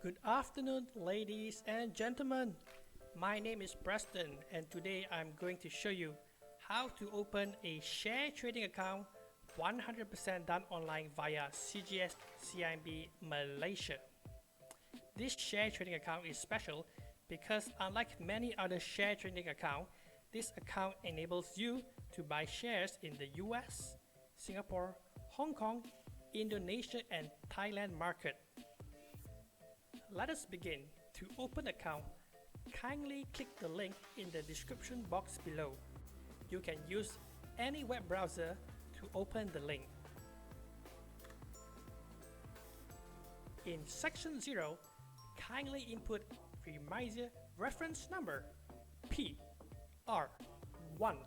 Good afternoon, ladies and gentlemen. My name is Preston, and today I'm going to show you how to open a share trading account 100% done online via CGS-CIMB Malaysia. This share trading account is special because unlike many other share trading accounts, this account enables you to buy shares in the US, Singapore, Hong Kong, Indonesia and Thailand market. Let us begin. To open account, kindly click the link in the description box below. You can use any web browser to open the link. In section 0, kindly input Remisier reference number PR1M120.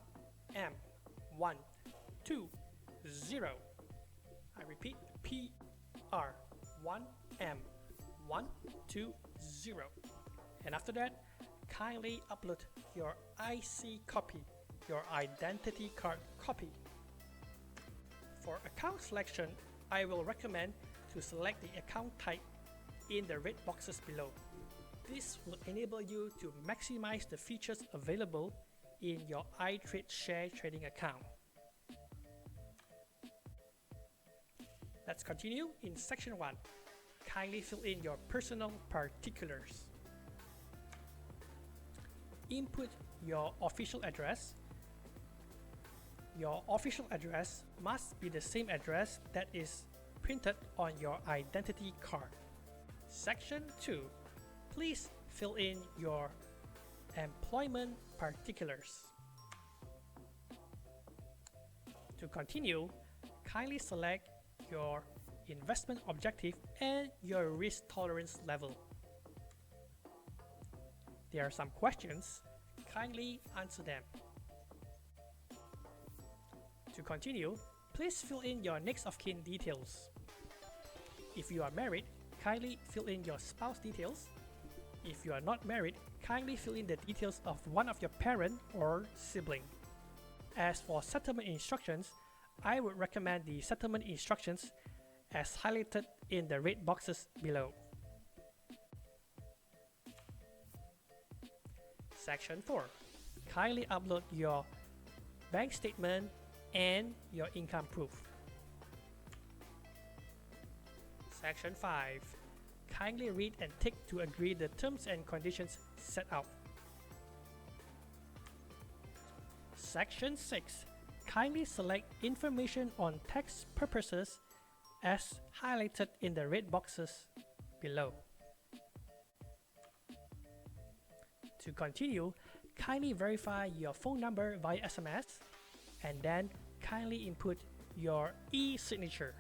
I repeat, PR1M120. And after that, kindly upload your IC copy, your identity card copy. For account selection, I will recommend to select the account type in the red boxes below. This will enable you to maximize the features available in your iTrade share trading account. Let's continue in section 1. Kindly fill in your personal particulars. Input your official address. Your official address must be the same address that is printed on your identity card. Section 2. Please fill in your employment particulars. To continue, kindly select your investment objective and your risk tolerance level. There are some questions. Kindly answer them. To continue, please fill in your next of kin details. If you are married, kindly fill in your spouse details. If you are not married, kindly fill in the details of one of your parent or sibling. As for settlement instructions, I would recommend the settlement instructions as highlighted in the red boxes below. Section 4. Kindly upload your bank statement and your income proof. Section 5. Kindly read and tick to agree the terms and conditions set out. Section 6. Kindly select information on tax purposes as highlighted in the red boxes below. To continue, kindly verify your phone number via SMS and then kindly input your e-signature.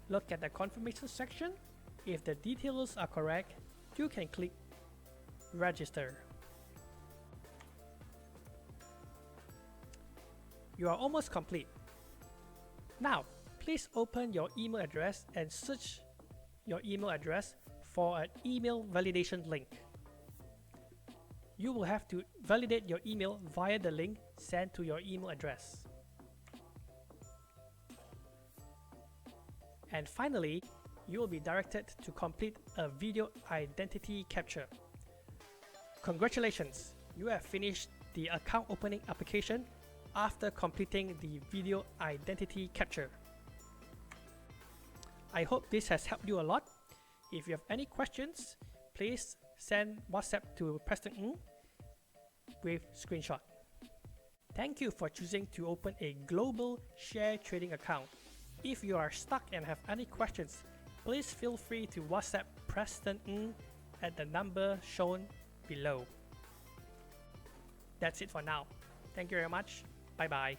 Look at the confirmation section. If the details are correct, you can click register. You are almost complete. Now, please open your email address and search your email address for an email validation link. You will have to validate your email via the link sent to your email address. And finally, you will be directed to complete a video identity capture. Congratulations! You have finished the account opening application after completing the video identity capture. I hope this has helped you a lot. If you have any questions, please send WhatsApp to Preston Ng with screenshot. Thank you for choosing to open a global share trading account. If you are stuck and have any questions, please feel free to WhatsApp Preston Ng at the number shown below. That's it for now. Thank you very much. Bye bye.